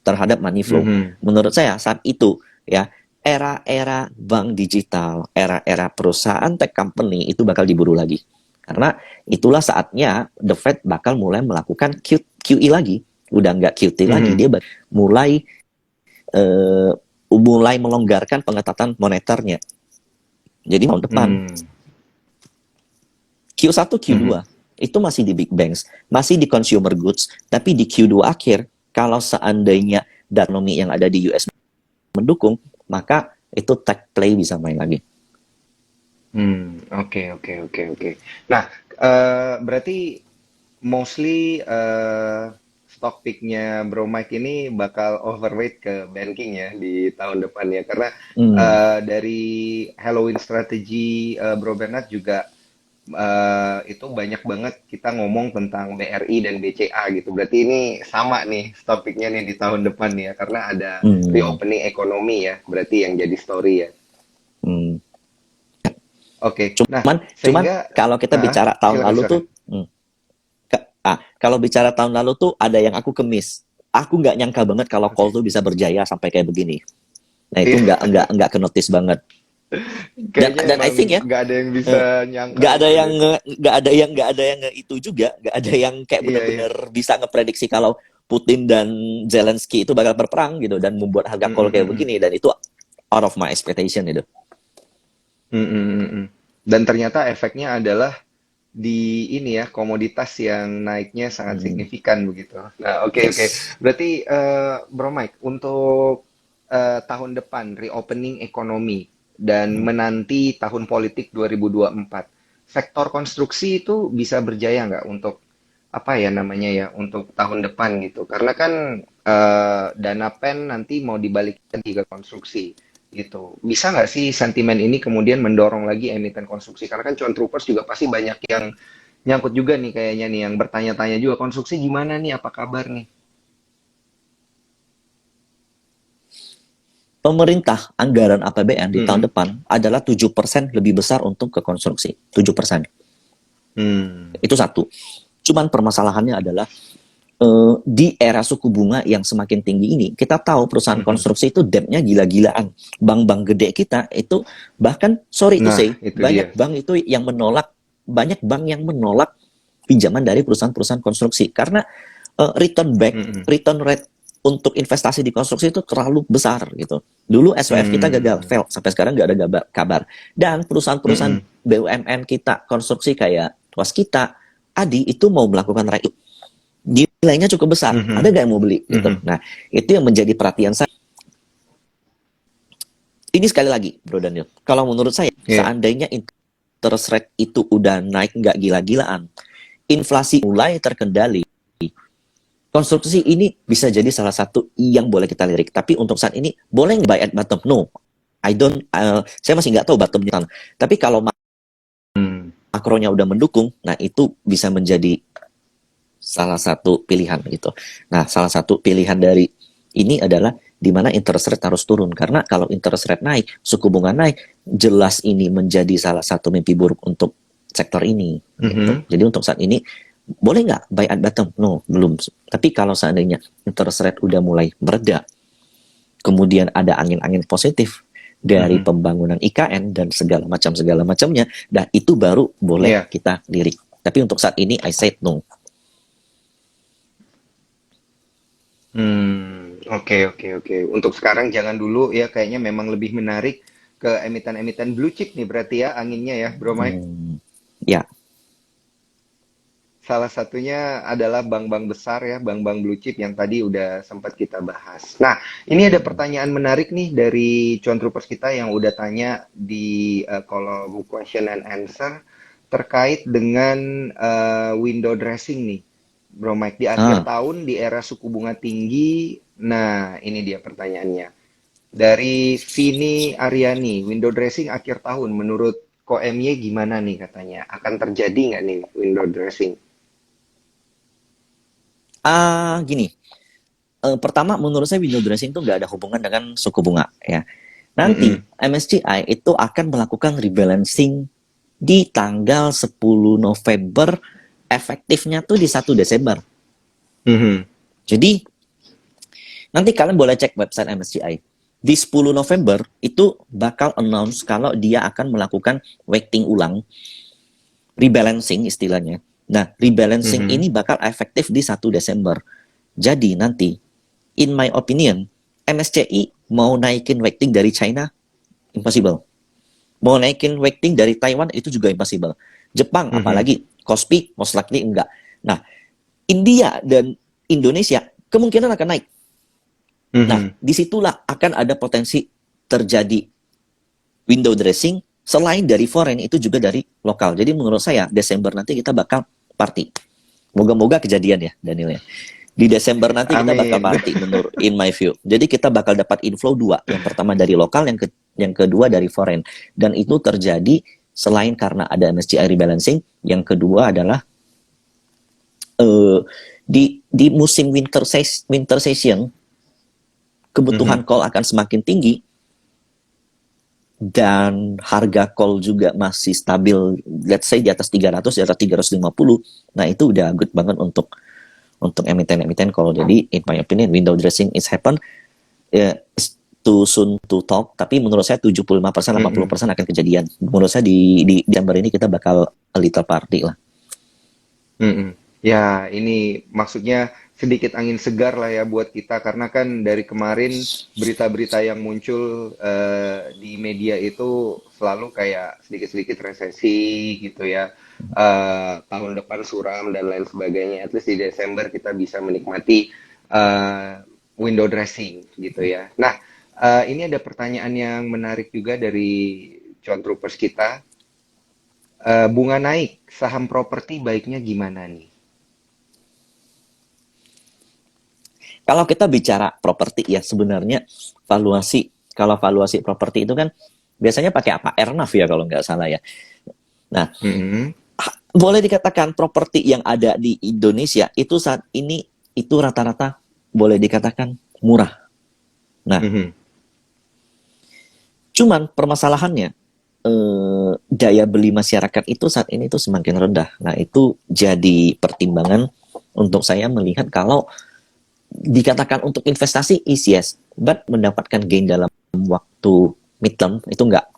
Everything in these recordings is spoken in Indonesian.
terhadap money flow. Menurut saya saat itu ya, era-era bank digital, era-era perusahaan tech company itu bakal diburu lagi. Karena itulah saatnya The Fed bakal mulai melakukan QE lagi. Udah nggak QT lagi, dia mulai melonggarkan pengetatan moneternya. Jadi tahun depan Q1, Q2 itu masih di big banks, masih di consumer goods, tapi di Q2 akhir kalau seandainya ekonomi yang ada di US mendukung, maka itu tech play bisa main lagi. Oke. Nah, berarti mostly stock picknya Bro Mike ini bakal overweight ke banking ya di tahun depan ya, karena dari Halloween strategi Bro Bernard juga itu banyak banget kita ngomong tentang BRI dan BCA gitu. Berarti ini sama nih stock picknya nih di tahun depan ya, karena ada reopening ekonomi ya, berarti yang jadi story ya. Hmm. Oke. Nah, Cuman sehingga kalau kita bicara tahun silakan lalu tuh, silakan. kalau bicara tahun lalu tuh ada yang aku kemis. Aku nggak nyangka banget kalau call Oke. tuh bisa berjaya sampai kayak begini. Nah itu Iya, nggak ke notice banget. kayaknya Dan I emang think ya, nggak ada yang bisa nyangka nggak ada itu yang deh. itu juga, nggak ada yang kayak Iya, iya. bener-bener bisa ngeprediksi kalau Putin dan Zelensky itu bakal berperang gitu dan membuat harga Mm, call mm, kayak mm, begini, dan itu out of my expectation itu. mm, mm, mm, mm. Dan ternyata efeknya adalah di ini ya, komoditas yang naiknya sangat Hmm. signifikan begitu. Nah, oke. Yes. Berarti Bro Mike, untuk tahun depan reopening ekonomi dan Hmm. menanti tahun politik 2024, sektor konstruksi itu bisa berjaya nggak untuk apa ya namanya ya, untuk tahun depan gitu? Karena kan dana pen nanti mau dibalikin ke konstruksi gitu. Bisa nggak sih sentimen ini kemudian mendorong lagi emiten konstruksi? Karena kan cuan troopers juga pasti banyak yang nyangkut juga nih kayaknya nih, yang bertanya-tanya juga konstruksi gimana nih, apa kabar nih? Pemerintah anggaran APBN di tahun Mm-mm. depan adalah 7% lebih besar untuk ke konstruksi. 7%. Hmm. Itu satu. Cuman permasalahannya adalah di era suku bunga yang semakin tinggi ini, kita tahu perusahaan Mhm. konstruksi itu debt-nya gila-gilaan. Bank-bank gede kita itu bahkan, sorry to Nah, say, itu dia. banyak bank yang menolak pinjaman dari perusahaan-perusahaan konstruksi karena Mm-mm. return rate untuk investasi di konstruksi itu terlalu besar gitu. Dulu SWF kita gagal, Hmm. fail, sampai sekarang nggak ada kabar. Dan perusahaan-perusahaan Mm-mm. BUMN kita, konstruksi kayak Waskita, Adi itu mau melakukan nilainya cukup besar. Ada Mhm. nggak yang mau beli gitu? Mhm. Nah, itu yang menjadi perhatian saya. Ini sekali lagi, Bro Daniel. Kalau menurut saya, Iya. seandainya interest rate itu udah naik nggak gila-gilaan, inflasi mulai terkendali, konstruksi ini bisa jadi salah satu yang boleh kita lirik. Tapi untuk saat ini, boleh nggak buy at bottom? No. Saya masih nggak tahu bottomnya. Tapi kalau Hmm. makronya udah mendukung, nah itu bisa menjadi salah satu pilihan gitu. Nah, salah satu pilihan dari ini adalah di mana interest rate harus turun. Karena kalau interest rate naik, suku bunga naik, jelas ini menjadi salah satu mimpi buruk untuk sektor ini. Gitu. Mhm. Jadi untuk saat ini, boleh nggak buy at bottom? No, belum. Tapi kalau seandainya interest rate udah mulai mereda, kemudian ada angin-angin positif dari Mhm. pembangunan IKN dan segala macamnya, dan itu baru boleh Iya. kita lirik. Tapi untuk saat ini, I said no. Oke. Untuk sekarang jangan dulu ya, kayaknya memang lebih menarik ke emiten-emiten blue chip nih berarti ya anginnya ya, Bro Mike. Ya. Salah satunya adalah bank-bank besar ya, bank-bank blue chip yang tadi udah sempat kita bahas. Nah, ini ada pertanyaan menarik nih dari cuan troopers kita yang udah tanya di kolom question and answer terkait dengan window dressing nih, Bro Mike, di akhir Ah, tahun di era suku bunga tinggi. Nah, ini dia pertanyaannya. Dari Vini Aryani, window dressing akhir tahun menurut Ko MY gimana nih katanya? Akan terjadi nggak nih window dressing? Gini. Pertama, menurut saya window dressing itu nggak ada hubungan dengan suku bunga ya. Nanti Mm-mm. MSCI itu akan melakukan rebalancing di tanggal 10 November, efektifnya tuh di 1 Desember. Mhm. Jadi Nanti kalian boleh cek website MSCI. Di 10 November itu bakal announce kalau dia akan melakukan weighting ulang, rebalancing istilahnya. Nah, rebalancing Mhm. ini bakal efektif di 1 Desember. Jadi nanti, in my opinion, MSCI mau naikin weighting dari China, impossible. Mau naikin weighting dari Taiwan, itu juga impossible. Jepang, Mhm. apalagi, Kospi, most likely enggak. Nah, India dan Indonesia kemungkinan akan naik. Nah, Mhm. disitulah akan ada potensi terjadi window dressing selain dari foreign itu juga dari lokal. Jadi menurut saya Desember nanti kita bakal party. Moga-moga kejadian ya Daniel ya. Di Desember nanti kita bakal Amin. party menurut in my view. Jadi kita bakal dapat inflow dua. Yang pertama dari lokal, yang kedua dari foreign. Dan itu terjadi selain karena ada MSCI rebalancing, yang kedua adalah eh, di musim winter session kebutuhan Mhm. call akan semakin tinggi dan harga call juga masih stabil, let's say di atas 300, di atas 350. Nah, itu udah good banget untuk emiten-emiten call. Jadi, in my opinion, window dressing is happen. It's too soon to talk, tapi menurut saya 75%, Mhm. 80% akan kejadian. Menurut saya di Desember ini kita bakal a little party lah. Mhm. Ya, ini maksudnya sedikit angin segar lah ya buat kita karena kan dari kemarin berita-berita yang muncul di media itu selalu kayak sedikit-sedikit resesi gitu ya. Tahun depan suram dan lain sebagainya. At least di Desember kita bisa menikmati eh, window dressing gitu ya. Nah, ini ada pertanyaan yang menarik juga dari Cuan Troopers kita. Bunga naik, saham properti baiknya gimana nih? Kalau kita bicara properti ya sebenarnya valuasi, kalau valuasi properti itu kan biasanya pakai apa? Airnav ya kalau nggak salah ya. Nah, Mhm. boleh dikatakan properti yang ada di Indonesia itu saat ini itu rata-rata boleh dikatakan murah. Nah, Mhm. cuman permasalahannya daya beli masyarakat itu saat ini tuh semakin rendah. Nah, itu jadi pertimbangan untuk saya melihat kalau dikatakan untuk investasi is yes, but mendapatkan gain dalam waktu midterm itu enggak.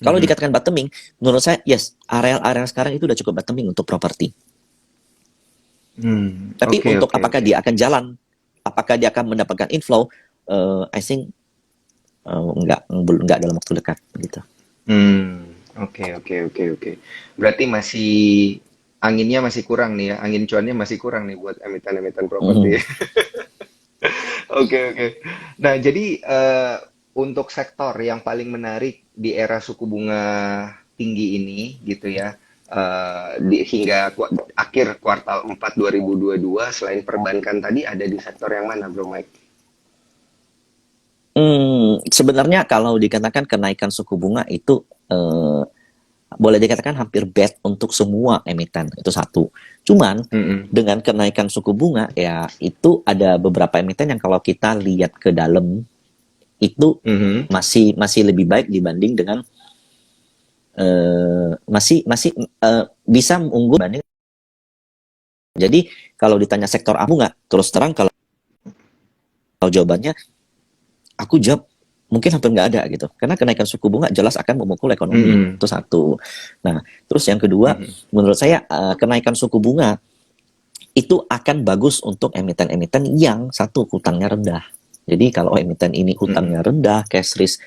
Kalau Mhm. dikatakan bottoming, menurut saya yes, area-area sekarang itu udah cukup bottoming untuk properti. Tapi Oke, untuk oke, apakah oke. dia akan jalan, apakah dia akan mendapatkan inflow, I think enggak dalam waktu dekat gitu. Oke, oke, oke, oke. Berarti masih anginnya masih kurang nih ya, angin cuannya masih kurang nih buat emiten-emiten properti. Mm. Oke, oke. Nah, jadi untuk sektor yang paling menarik di era suku bunga tinggi ini gitu ya, hingga akhir kuartal 4 2022 selain perbankan tadi ada di sektor yang mana, Bro Mike? Sebenarnya kalau dikatakan kenaikan suku bunga itu boleh dikatakan hampir bad untuk semua emiten itu satu. Cuman Mm-mm. dengan kenaikan suku bunga ya itu ada beberapa emiten yang kalau kita lihat ke dalam itu Mhm. masih masih lebih baik dibanding dengan masih masih bisa unggul dibanding. Jadi kalau ditanya sektor apa nggak, terus terang kalau jawabannya aku jawab mungkin hampir nggak ada gitu. Karena kenaikan suku bunga jelas akan memukul ekonomi. Mhm. Itu satu. Nah, terus yang kedua, Mhm. menurut saya kenaikan suku bunga itu akan bagus untuk emiten-emiten yang satu hutangnya rendah. Jadi kalau emiten ini Mhm. hutangnya rendah, cash risk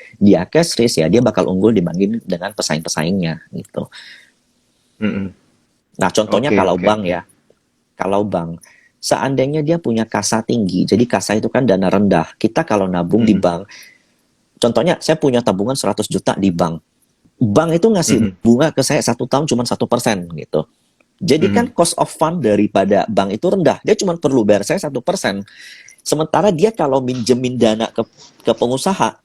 ya dia bakal unggul dibanding dengan pesaing-pesaingnya gitu. Mhm. Nah, contohnya Oke, kalau oke, bank oke. ya, kalau bank seandainya dia punya kasa tinggi, jadi kasa itu kan dana rendah. Kita kalau nabung di Mhm. bank, contohnya saya punya tabungan 100 juta di bank. Bank itu ngasih Mhm. bunga ke saya 1 tahun cuma 1% gitu. Jadi kan Mhm. cost of fund daripada bank itu rendah. Dia cuma perlu bayar saya 1%. Sementara dia kalau minjemin dana ke pengusaha,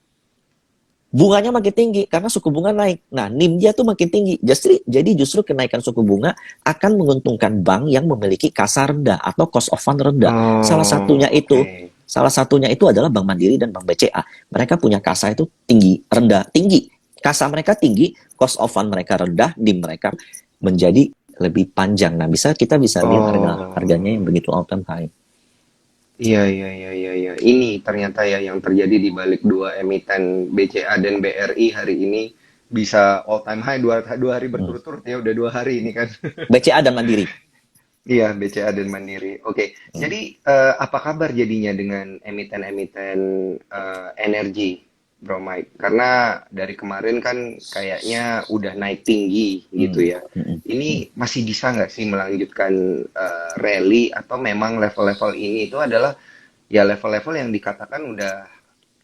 bunganya makin tinggi karena suku bunga naik. Nah, NIM dia tuh makin tinggi. Jadi justru kenaikan suku bunga akan menguntungkan bank yang memiliki kasar rendah atau cost of fund rendah. Salah Oh, satunya itu oke. salah satunya itu adalah Bank Mandiri dan Bank BCA. Mereka punya kasa itu tinggi, rendah, tinggi. Kasa mereka tinggi, cost of fund mereka rendah, NIM mereka menjadi lebih panjang. Nah, kita bisa lihat harganya yang Oh, begitu all time high. Iya, iya, iya, iya, iya. Ini ternyata ya yang terjadi di balik dua emiten BCA dan BRI hari ini bisa all time high dua hari Hmm. berturut-turut ya, udah 2 hari ini kan. BCA dan Mandiri. Iya, BCA dan Mandiri. Oke, Hmm. jadi apa kabar jadinya dengan emiten-emiten energi, Bro Mike? Karena dari kemarin kan kayaknya udah naik tinggi gitu Hmm. ya. Hmm. Ini Hmm. masih bisa nggak sih melanjutkan rally atau memang level-level ini itu adalah ya level-level yang dikatakan udah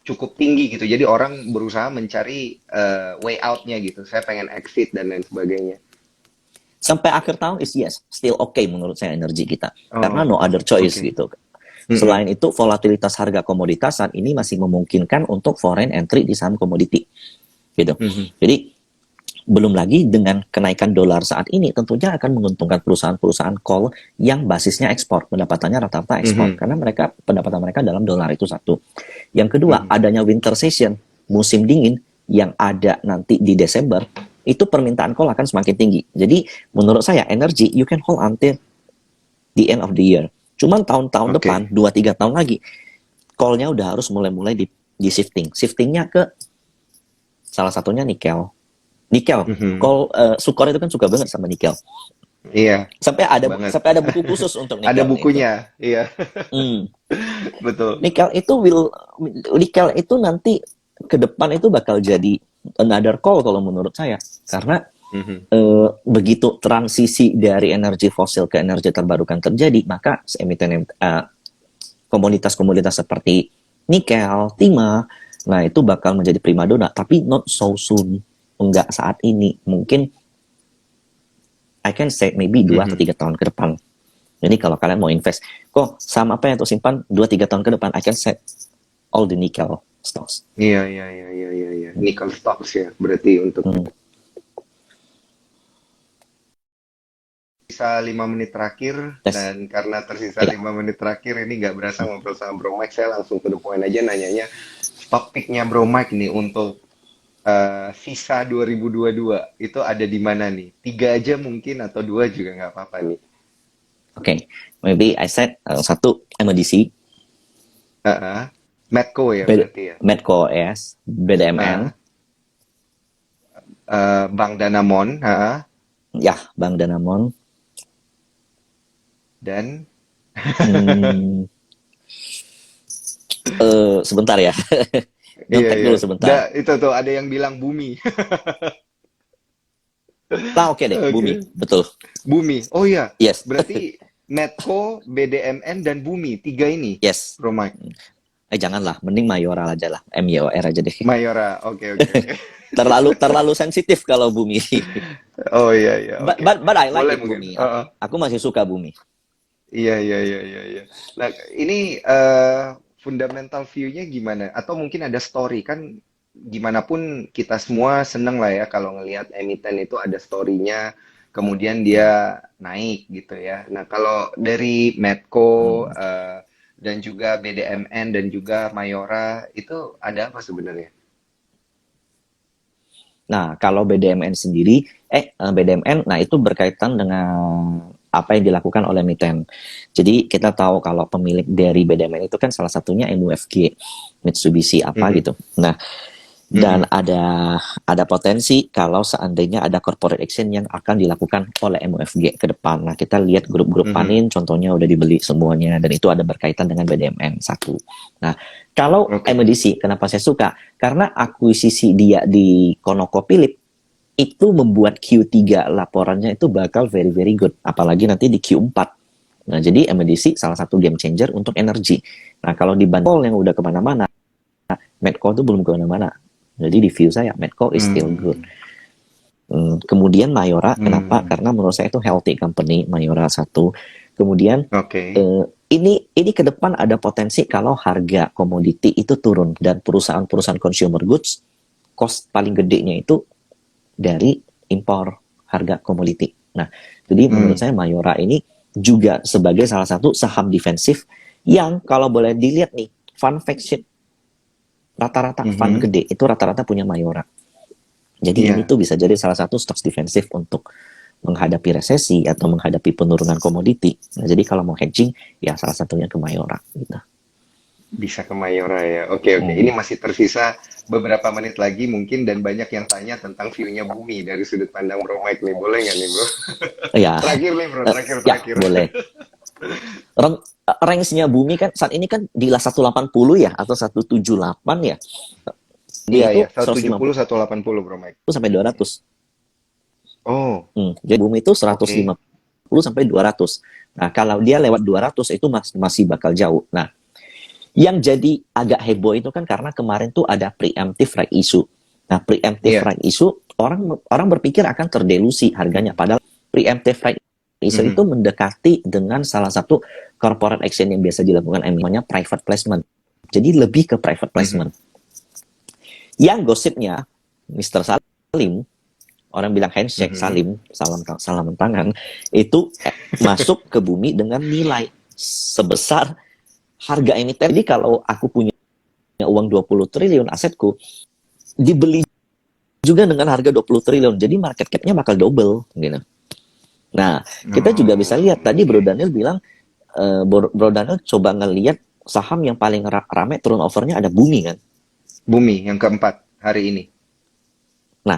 cukup tinggi gitu. Jadi orang berusaha mencari way out-nya gitu. Saya pengen exit dan lain sebagainya. Sampai akhir tahun is yes, still okay menurut saya energi kita. Karena Oh, no other choice oke. gitu. Mm-mm. Selain itu, volatilitas harga komoditas saat ini masih memungkinkan untuk foreign entry di saham komoditi. Gitu. Mhm. Jadi, belum lagi dengan kenaikan dolar saat ini tentunya akan menguntungkan perusahaan-perusahaan coal yang basisnya ekspor, pendapatannya rata-rata ekspor Mhm. karena mereka pendapatan mereka dalam dolar itu satu. Yang kedua, Mhm. adanya winter session, musim dingin yang ada nanti di Desember, itu permintaan coal akan semakin tinggi. Jadi menurut saya energi you can hold until the end of the year. Cuman tahun-tahun depan, Oke. 2-3 tahun lagi, call-nya udah harus mulai-mulai di shifting. Shiftingnya ke salah satunya nikel. Nikel, Mhm. call Sukor itu kan suka banget sama nikel. Iya, Sampai ada banget. sampai ada buku khusus untuk Ada nikel itu. bukunya. Iya, Hmm. betul. Nikel itu nikel itu nanti ke depan itu bakal jadi another call kalau menurut saya karena Mhm. begitu transisi dari energi fosil ke energi terbarukan terjadi maka emiten komoditas-komoditas seperti nikel, timah, nah itu bakal menjadi primadona tapi not so soon, enggak saat ini, mungkin I can say maybe 2 atau Mhm. 3 tahun ke depan. Jadi kalau kalian mau invest, kok sama apa yang untuk simpan 2-3 tahun ke depan, I can set all the nickel stocks. Iya, iya, iya, iya, iya, iya. Nickel stocks ya, berarti untuk Hmm. sisa 5 menit terakhir Yes. dan karena tersisa Ya. 5 menit terakhir ini nggak berasa ngobrol sama Bro Mike, saya langsung to the point aja nanyanya stock picknya Bro Mike nih untuk sisa 2022 itu ada di mana nih? Tiga aja mungkin atau dua juga nggak apa-apa nih. Okay. Maybe I said satu MDC, Heeh. Medco ya B- berarti ya. Medco ES, BDMN, Nah, Bank Danamon, heeh. ya Bank Danamon. Dan Hmm, sebentar ya, iya nyontek iya. dulu sebentar. Itu tuh ada yang bilang bumi. Nah oke deh, Bumi, Oke. betul. Bumi. Oh iya, Yes, berarti Medco, BDMN dan Bumi, tiga ini, yes. Bro Mike. Janganlah, mending Mayoral aja lah, MYOR aja deh. Mayora. Oke oke oke. terlalu terlalu sensitif kalau Bumi. Oh iya iya, but, oke. but but I like Boleh it mungkin. Bumi. Heeh. Aku masih suka Bumi. Iya iya iya iya iya. Nah, ini fundamental view-nya gimana? Atau mungkin ada story kan gimana pun kita semua seneng lah ya kalau ngelihat emiten itu ada story-nya, kemudian dia Hmm. naik gitu ya. Nah, kalau dari Medco Hmm. dan juga BDMN dan juga Mayora itu ada apa sebenarnya? Nah, kalau BDMN sendiri, BDMN, nah itu berkaitan dengan apa yang dilakukan oleh emiten. Jadi kita tahu kalau pemilik dari BDMN itu kan salah satunya MUFG, Mitsubishi apa Mhm, gitu. Nah, dan mhm, ada potensi kalau seandainya ada corporate action yang akan dilakukan oleh MUFG ke depan. Nah, kita lihat grup-grup mhm. Panin contohnya udah dibeli semuanya dan itu ada berkaitan dengan BDMN satu. Nah, kalau Oke. MDC kenapa saya suka? Karena akuisisi dia di ConocoPhillips itu membuat Q3 laporannya itu bakal very very good, apalagi nanti di Q4. Nah, jadi MDC salah satu game changer untuk energi. Nah, kalau dibanding yang udah kemana-mana, Medco itu belum kemana-mana. Jadi di view saya, Medco is still good. Hmm, Kemudian Mayora, kenapa? hmm. Karena menurut saya itu healthy company, Mayora satu. Kemudian Oke. ini ke depan ada potensi kalau harga komoditi itu turun dan perusahaan-perusahaan consumer goods cost paling gedenya itu dari impor harga komoditi. Nah, jadi menurut Hmm, saya Mayora ini juga sebagai salah satu saham defensif yang kalau boleh dilihat nih, fund fact sheet rata-rata fund mhm. gede itu rata-rata punya Mayora. Jadi ini Iya. tuh bisa jadi salah satu stocks defensif untuk menghadapi resesi atau menghadapi penurunan komoditi. Nah, jadi kalau mau hedging, ya salah satunya ke Mayora gitu. Bisa ke Mayora ya. Oke, oke. Hmm. Ini masih tersisa beberapa menit lagi mungkin dan banyak yang tanya tentang view-nya bumi dari sudut pandang Bro Mike nih. Boleh nggak nih, Bro? Ya, Terakhir nih, Bro. Terakhir, ya terakhir. boleh. Range-nya bumi kan saat ini kan di 180 ya atau 178 ya. Dia Iya, itu iya. 170, 150 180, Bro Mike. sampai 200. Oh, Jadi bumi itu oke. 150 sampai 200. Nah, kalau dia lewat 200 itu masih bakal jauh. Nah, yang jadi agak heboh itu kan karena kemarin tuh ada preemptive right issue. Nah, preemptive Iya. right issue orang orang berpikir akan terdelusi harganya, padahal preemptive right issue itu Mhm, mendekati dengan salah satu corporate action yang biasa dilakukan namanya private placement. Jadi lebih ke private mhm, placement. Yang gosipnya Mr. Salim, orang bilang handshake mhm. Salim, salam tangan, itu masuk ke bumi dengan nilai sebesar harga emiten. Jadi kalau aku punya uang 20 triliun asetku, dibeli juga dengan harga 20 triliun. Jadi market cap-nya bakal double gitu. Nah, kita juga bisa Oh, lihat tadi Bro oke. Daniel bilang Bro Daniel coba ngelihat saham yang paling rame turnover-nya ada Bumi kan. Bumi yang keempat hari ini. Nah,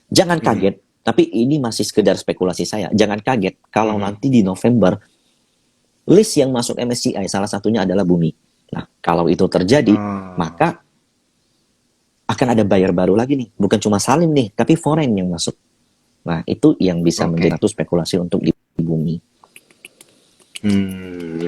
jangan Mhm, kaget, tapi ini masih sekedar spekulasi saya. Jangan kaget kalau mhm. nanti di November list yang masuk MSCI salah satunya adalah Bumi. Nah, kalau itu terjadi, Oh, maka akan ada buyer baru lagi nih. Bukan cuma Salim nih, tapi foreign yang masuk. Nah, itu yang bisa menjadi oke. satu spekulasi untuk di Bumi.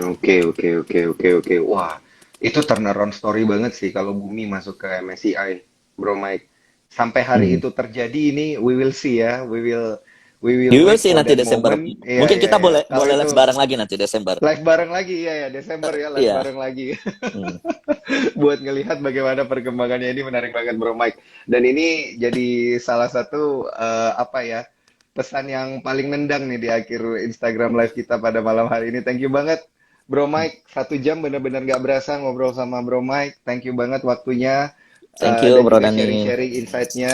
Oke, oke, oke, oke, oke. Wah, itu turnaround story banget sih kalau Bumi masuk ke MSCI, Bro Mike. Sampai hari Hmm. itu terjadi ini, we will see ya. We will You will wait see for nanti that Desember. moment. Iya, Mungkin iya, kita iya. boleh Kalau boleh itu live bareng lagi nanti Desember. live bareng lagi, ya, ya, Desember ya, live Iya. bareng lagi. Hmm. Buat ngelihat bagaimana perkembangannya ini menarik banget Bro Mike. Dan ini jadi salah satu apa ya pesan yang paling nendang nih di akhir Instagram live kita pada malam hari ini. Thank you banget Bro Mike. 1 jam benar-benar gak berasa ngobrol sama Bro Mike. Thank you banget waktunya Thank you, dan Bro juga Dani. sharing-sharing insight-nya.